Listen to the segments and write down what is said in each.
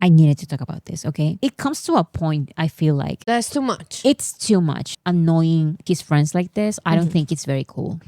I needed to talk about this, okay? It comes to a point, I feel like. That's too much. It's too much. Annoying his friends like this, I don't think it's very cool.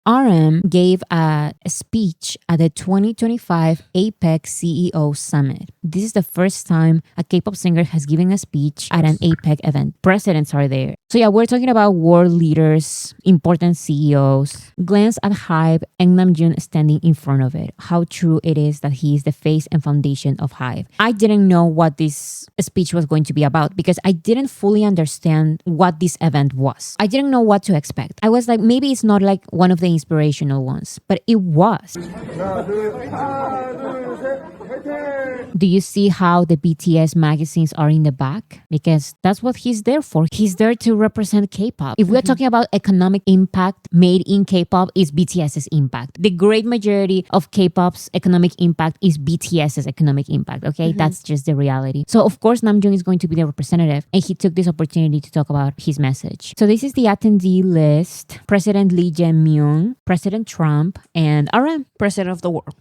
RM gave a speech at the 2025 APEC CEO Summit. This is the first time a K-pop singer has given a speech at an APEC event. Presidents are there. So yeah, we're talking about world leaders, important CEOs. Glance at HYBE and Namjoon standing in front of it. How true it is that he is the face and foundation of HYBE. I didn't know what this speech was going to be about because I didn't fully understand what this event was. I didn't know what to expect. I was like, maybe it's not like one of the inspirational ones, but it was. Do you see how the BTS magazines are in the back? Because that's what he's there for. He's there to represent K-pop. If we're talking about economic impact made in K-pop, is BTS's impact. The great majority of K-pop's economic impact is BTS's economic impact, okay? That's just the reality. So of course Namjoon is going to be the representative, and he took this opportunity to talk about his message. So this is the attendee list. President Lee Jae-myung, President Trump, and RM, President of the world.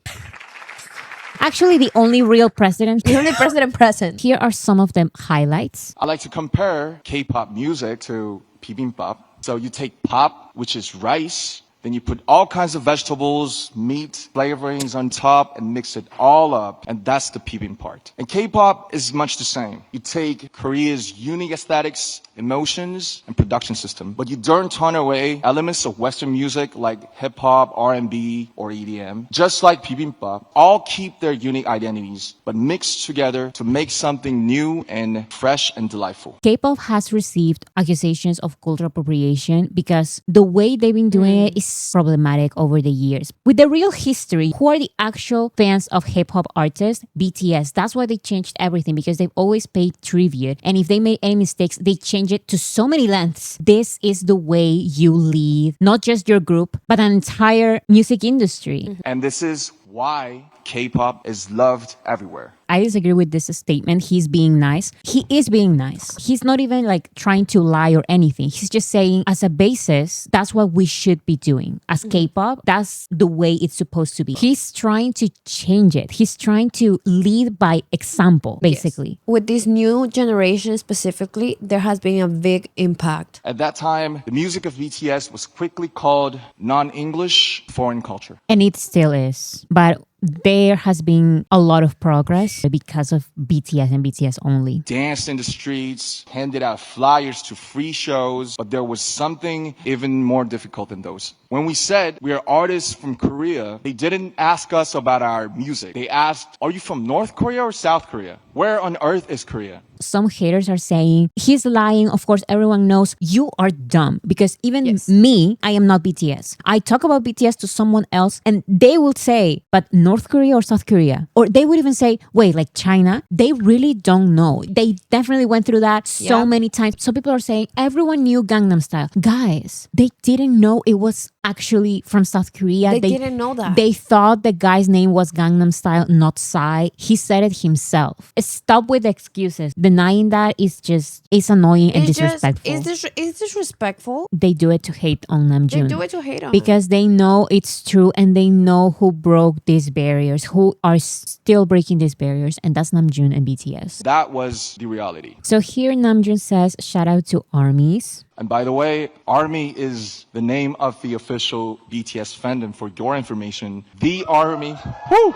actually the only real president. The only president present. Here are some of the highlights. I like to compare K-pop music to bibimbap. So you take pop, which is rice, then you put all kinds of vegetables, meat, flavorings on top and mix it all up. And that's the bibimbap part. And K-pop is much the same. You take Korea's unique aesthetics, emotions, and production system, but you don't turn away elements of Western music like hip-hop, R&B, or EDM. Just like bibimbap, all keep their unique identities, but mix together to make something new and fresh and delightful. K-pop has received accusations of cultural appropriation because the way they've been doing it is problematic over the years. With the real history, who are the actual fans of hip-hop artists? BTS. That's why they changed everything, because they've always paid tribute. And if they made any mistakes, they change it to so many lengths. This is the way you lead not just your group, but an entire music industry. And this is why K-pop is loved everywhere. I disagree with this statement. He's being nice. He is being nice. He's not even like trying to lie or anything. He's just saying, as a basis, that's what we should be doing. As K-pop, that's the way it's supposed to be. He's trying to change it. He's trying to lead by example, basically. Yes. With this new generation specifically, there has been a big impact. At that time, the music of BTS was quickly called non-English foreign culture. And it still is. But there has been a lot of progress because of BTS and BTS only. Danced in the streets, handed out flyers to free shows, but there was something even more difficult than those. When we said we are artists from Korea, they didn't ask us about our music. They asked, are you from North Korea or South Korea? Where on earth is Korea? Some haters are saying, he's lying. Of course, everyone knows you are dumb. Because even me, I am not BTS. I talk about BTS to someone else and they will say, but North Korea or South Korea? Or they would even say, wait, like China? They really don't know. They definitely went through that so many times. So people are saying, everyone knew Gangnam Style. Guys, they didn't know it was actually from South Korea. They didn't know that. They thought the guy's name was Gangnam Style, not Psy. He said it himself. Stop with the excuses. Denying that is just, it's annoying and disrespectful. It's disrespectful. They do it to hate on Namjoon. They do it to hate on because they know it's true and they know who broke these barriers, who are still breaking these barriers, and that's Namjoon and BTS. That was the reality. So here Namjoon says, shout out to ARMYs. And by the way, ARMY is the name of the official BTS fandom. For your information, the ARMY. Woo!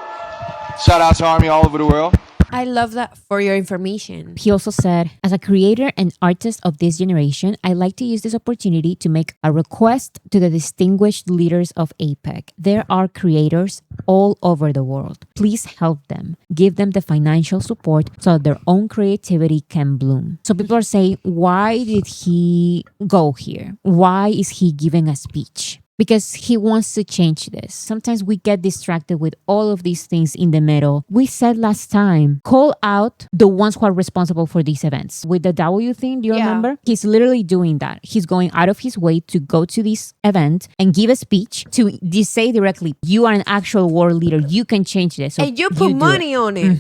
Shout out to ARMY all over the world. I love that, for your information. He also said, as a creator and artist of this generation, I like to use this opportunity to make a request to the distinguished leaders of APEC. There are creators all over the world. Please help them. Give them the financial support so that their own creativity can bloom. So people are saying, why did he go here? Why is he giving a speech? Because he wants to change this. Sometimes we get distracted with all of these things in the middle. We said last time, call out the ones who are responsible for these events. With the W thing, do you remember? He's literally doing that. He's going out of his way to go to this event and give a speech to say directly, you are an actual world leader. You can change this. So and you put money on it.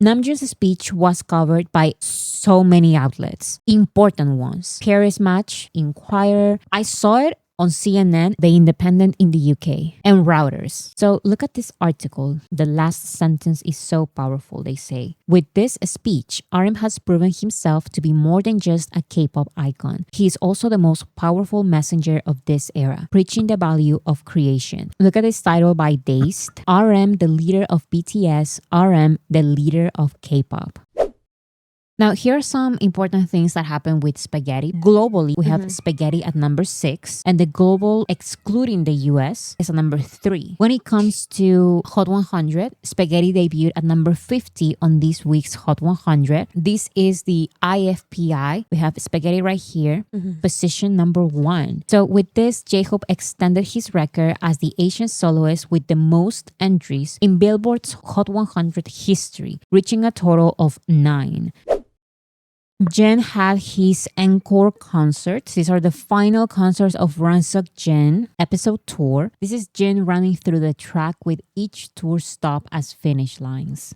Namjoon's speech was covered by so many outlets. Important ones. Paris Match, Inquirer. I saw it on CNN, The Independent in the UK, and Reuters. So look at this article. The last sentence is so powerful, they say. With this speech, RM has proven himself to be more than just a K-pop icon. He is also the most powerful messenger of this era, preaching the value of creation. Look at this title by Dazed. RM, the leader of BTS. RM, the leader of K-pop. Now, here are some important things that happen with Spaghetti. Globally, we have Spaghetti at number 6, and the global, excluding the US, is at number 3. When it comes to Hot 100, Spaghetti debuted at number 50 on this week's Hot 100. This is the IFPI. We have Spaghetti right here, position number 1. So with this, J-Hope extended his record as the Asian soloist with the most entries in Billboard's Hot 100 history, reaching a total of 9. Jin had his encore concerts. These are the final concerts of Ransuk Jin episode tour. This is Jin running through the track with each tour stop as finish lines.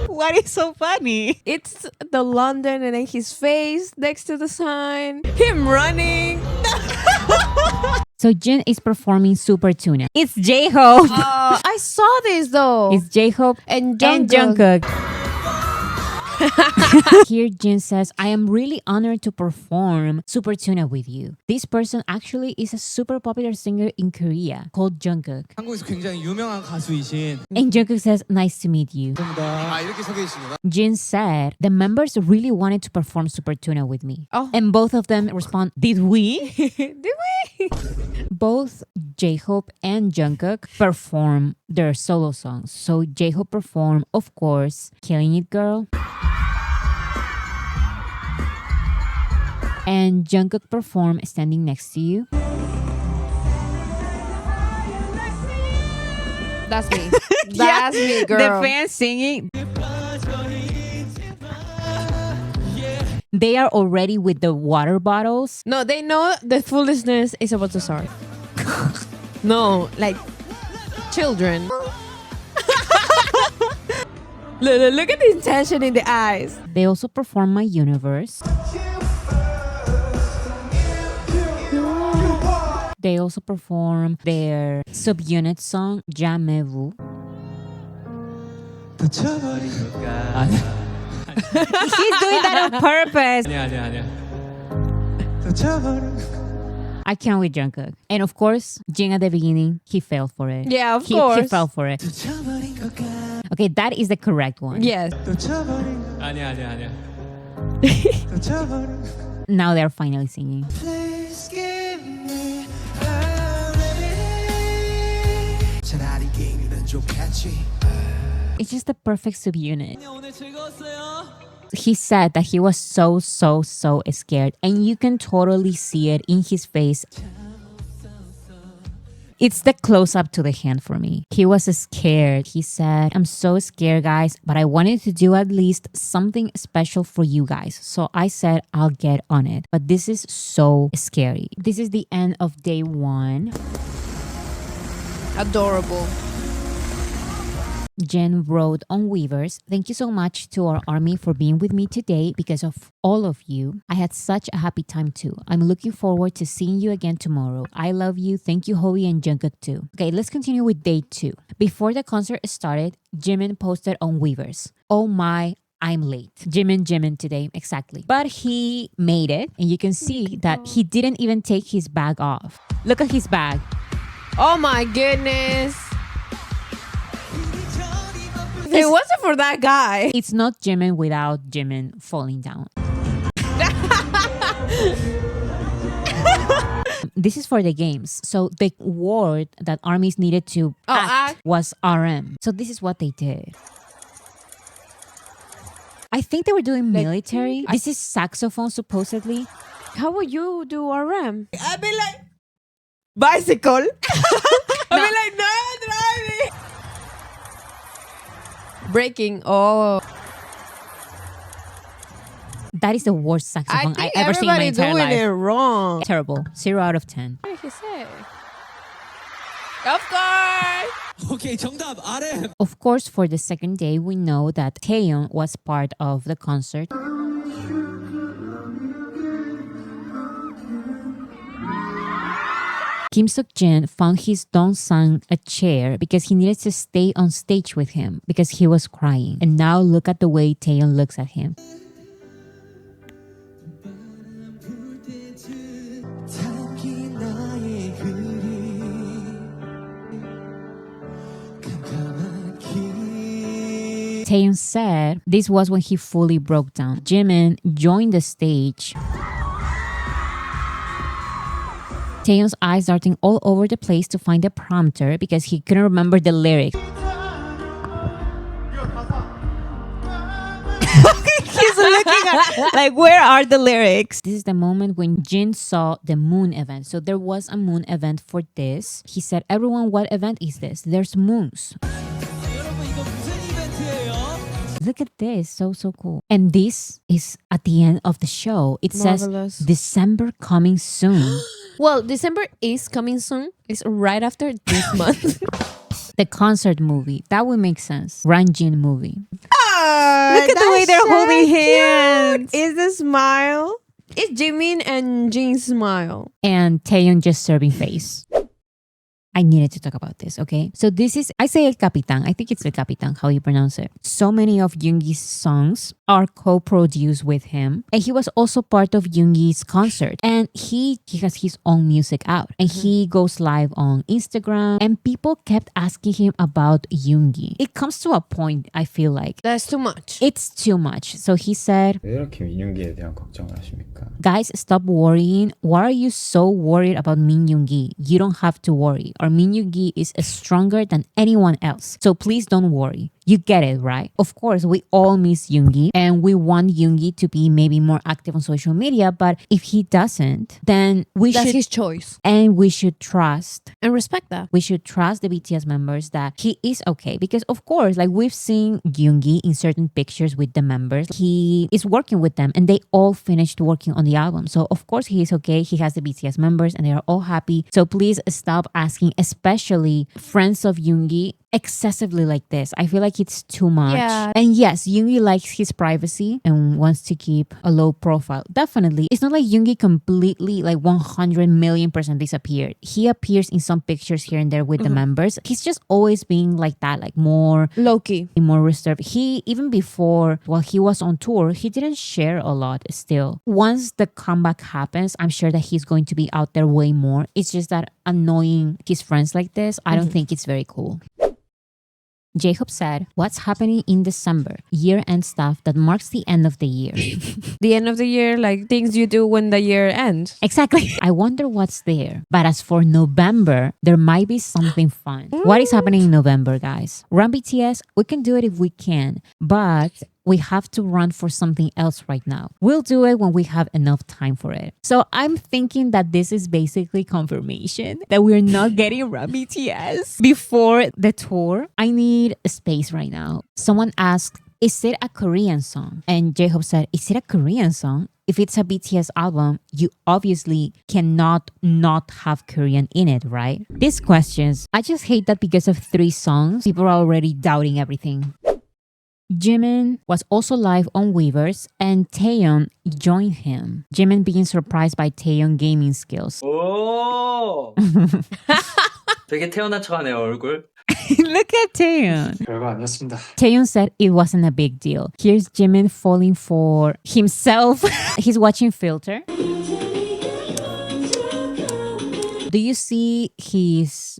What is so funny? It's the London and then his face next to the sign. Him running. So Jin is performing Super Tuna. It's J-Hope. I saw this though. It's J-Hope and Jungkook. Here Jin says, I am really honored to perform Super Tuna with you. This person actually is a super popular singer in Korea called Jungkook. 한국에서 굉장히 유명한 가수이신 And Jungkook says, nice to meet you. 이렇게 소개해 주시구나. Jin said, the members really wanted to perform Super Tuna with me. Oh. And both of them respond, did we? Did we? Both J-Hope and Jungkook perform their solo songs. So J-Hope performed, of course, Killing It Girl. And Jungkook performed Standing Next to You. That's me. That's me, girl. The fans singing. They are already with the water bottles. No, they know the foolishness is about to start. No, like children. Look at the intention in the eyes. They also perform My Universe. They also perform their subunit song, Jamais-vous. He's doing that on purpose. 아니야. I can't with Jungkook. And of course, Jin at the beginning, he fell for it. Yeah, of He course. fell for it. Okay, that is the correct one. Yes. 아니야. Now they're finally singing. It's just the perfect subunit. He said that he was so scared, and you can totally see it in his face. It's the close-up to the hand for me. He was scared. He said, I'm so scared, guys, but I wanted to do at least something special for you guys. So I said, I'll get on it. But this is so scary. This is the end of day 1. Adorable. Jen wrote on Weavers, thank you so much to our army for being with me today. Because of all of you, I had such a happy time too. I'm looking forward to seeing you again tomorrow. I love you. Thank you, Howie and Jungkook too. Okay, let's continue with day 2. Before the concert started, Jimin posted on Weavers, oh my, I'm late. Jimin today, exactly. But he made it, and you can see that he didn't even take his bag off. Look at his bag. Oh my goodness. It wasn't for that guy. It's not Jimin without Jimin falling down. This is for the games. So the word that armies needed to act was RM. So this is what they did. I think they were doing military. This is saxophone, supposedly. How would you do RM? I'd be like, bicycle. I'd be like, no, driving. Breaking. Oh. That is the worst saxophone I ever seen in my entire life. Everybody doing it wrong. Terrible. 0 out of 10. What did he say? Of course. 오케이, 정답 RM. Of course, for the second day, we know that Taeyeon was part of the concert. Kim Suk-jin found his Dong-sang a chair because he needed to stay on stage with him because he was crying. And now look at the way Taeyeon looks at him. Taeyeon said this was when he fully broke down. Jimin joined the stage. Taeyeon's eyes darting all over the place to find the prompter because he couldn't remember the lyrics. He's looking at, like, where are the lyrics? This is the moment when Jin saw the moon event. So there was a moon event for this. He said, everyone, what event is this? There's moons. Look at this, so cool. And this is at the end of the show. It Marvelous. says December coming soon. Well, December is coming soon. It's right after this month. The concert movie, that would make sense. Ranjin movie. Look at the way they're holding hands. cute. Is the smile? It's Jimin and Jin's smile. And Taeyeon just serving face. I needed to talk about this, okay? So this is, I say El Capitan. I think it's El Capitan, how you pronounce it. So many of Yoongi's songs are co-produced with him. And he was also part of Yoongi's concert. And he has his own music out. And he goes live on Instagram. And people kept asking him about Yoongi. It comes to a point, I feel like. That's too much. It's too much. So he said, 왜 이렇게 민윤기에 대한 걱정을 하십니까? guys, stop worrying. Why are you so worried about Min Yoongi? You don't have to worry. Or Min Yoongi is stronger than anyone else. So please don't worry. You get it, right? Of course, we all miss Yoongi and we want Yoongi to be maybe more active on social media. But if he doesn't, then That's his choice. and we should trust. And respect that. We should trust the BTS members that he is okay. Because of course, like we've seen Yoongi in certain pictures with the members. He is working with them and they all finished working on the album. So of course he is okay. He has the BTS members and they are all happy. So please stop asking, especially friends of Yoongi, excessively like this. I feel like it's too much. Yeah. And yes, Yoongi likes his privacy and wants to keep a low profile. Definitely. It's not like Yoongi completely like 100 million % disappeared. He appears in some pictures here and there with the members. He's just always being like that, like more Low-key. more reserved. He, even before, while he was on tour, he didn't share a lot still. Once the comeback happens, I'm sure that he's going to be out there way more. It's just that annoying his friends like this, I don't think it's very cool. J-Hope said, what's happening in December? Year-end stuff that marks the end of the year. The end of the year, like things you do when the year ends. Exactly. I wonder what's there. But as for November, there might be something fun. What is happening in November, guys? Run BTS, we can do it if we can. But we have to run for something else right now. We'll do it when we have enough time for it. So I'm thinking that this is basically confirmation that we're not getting Run BTS before the tour. I need a space right now. Someone asked, is it a Korean song? And J-Hope said, is it a Korean song? If it's a BTS album, you obviously cannot not have Korean in it, right? These questions, I just hate that because of 3 songs, people are already doubting everything. Jimin was also live on Weverse and Taeyeon joined him. Jimin being surprised by Taeyeon gaming skills. 오 되게 태어난 척하네요 얼굴. Look at Taeyeon. 별거 아니었습니다. Taeyeon said it wasn't a big deal. Here's Jimin falling for himself. He's watching Filter. Do you see his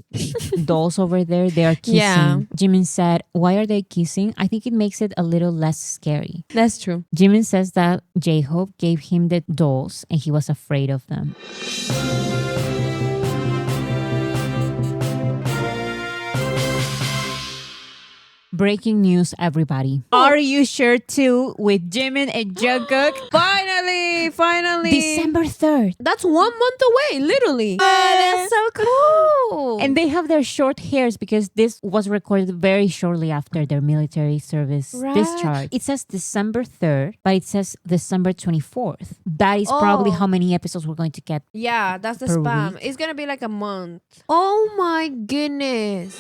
dolls over there? They are kissing. Yeah. Jimin said, why are they kissing? I think it makes it a little less scary. That's true. Jimin says that J-Hope gave him the dolls and he was afraid of them. Breaking news, everybody. Are you sure too with Jimin and Jungkook? Finally. December 3rd. That's 1 month away, literally. That's so cool. And they have their short hairs because this was recorded very shortly after their military service Right. discharge. It says December 3rd, but it says December 24th. That is probably how many episodes we're going to get. Yeah, that's the Per spam. week. It's gonna be like a month. Oh my goodness.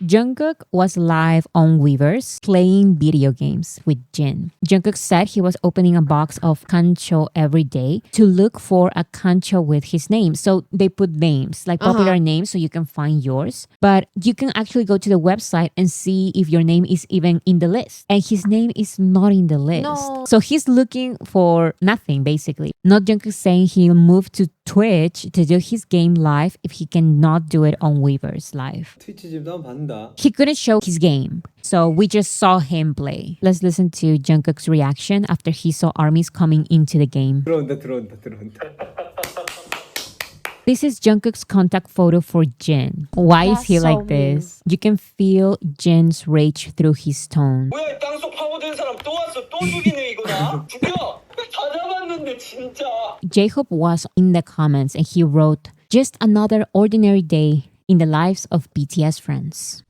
Jungkook was live on Weverse playing video games with Jin. Jungkook said he was opening a box of kancho every day to look for a kancho with his name. So they put names, like popular names, so you can find yours. But you can actually go to the website and see if your name is even in the list. And his name is not in the list. No. So he's looking for nothing, basically. Not Jungkook saying he'll move to Twitch to do his game live if he cannot do it on Weverse live. 트위치 집도 한번 받는다. He couldn't show his game, so we just saw him play. Let's listen to Jungkook's reaction after he saw armies coming into the game. 들어온다. This is Jungkook's contact photo for Jin. Why is That's he so like this? You can feel Jin's rage through his tone. 뭐야 땅속 파고든 사람 또 왔어 또 죽이네 이거 나 죽여 다 잡았는데 진짜 J-Hope was in the comments and he wrote, "Just another ordinary day in the lives of BTS friends."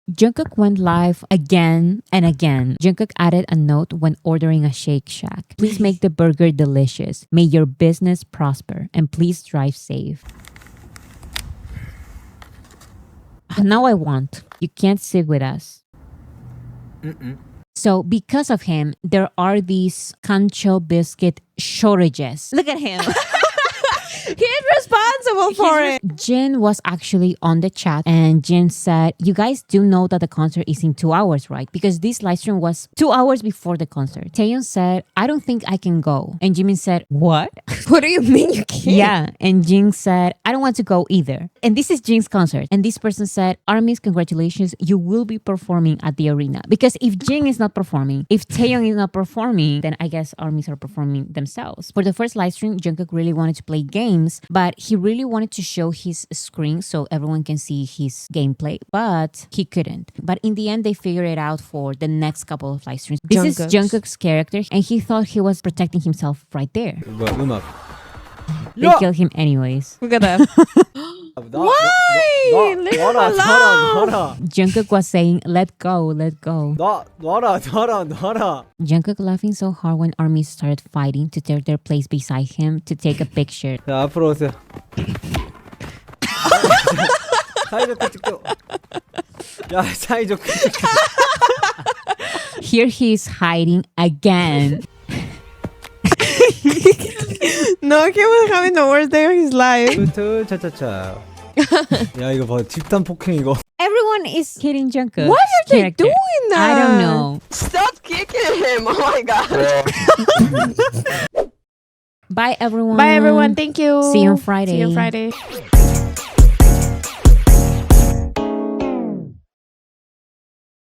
Jungkook went live again and again. Jungkook added a note when ordering a Shake Shack. "Please make the burger delicious. May your business prosper. And please drive safe." Now I want. You can't sit with us. So because of him, there are these kancho biscuit shortages. Look at him. He's responsible for it. Jin was actually on the chat and Jin said, "You guys do know that the concert is in 2 hours, right? Because this live stream was 2 hours before the concert." Taeyeon said, "I don't think I can go." And Jimin said, "What?" What do you mean you can't? Yeah. And Jin said, "I don't want to go either." And this is Jin's concert. And this person said, "Armies, congratulations. You will be performing at the arena." Because if Jin is not performing, if Taeyeon is not performing, then I guess armies are performing themselves. For the first live stream, Jungkook really wanted to play games, but he really wanted to show his screen so everyone can see his gameplay, but he couldn't. But in the end, they figured it out for the next couple of live streams. This is Jungkook's character, and he thought he was protecting himself right there. 뭐야 음악. They killed him anyways. Look at that. Why? Leave him alone. 놔라. Jungkook was saying, "Let go, let go." 놔라. Jungkook laughing so hard when armies started fighting to take their place beside him to take a picture. 자 앞으로 오세요. 사이좋게 찍죠. 야 사이좋게. Here he is hiding again. No, he was having the worst day of his life. 차차차. 야 이거 봐 집단 폭행 이거. Everyone is hitting Jungkook. Why are they doing that? I don't know. Stop kicking him. Oh my god. Bye everyone. Bye everyone. Thank you. See you on Friday. See you on Friday.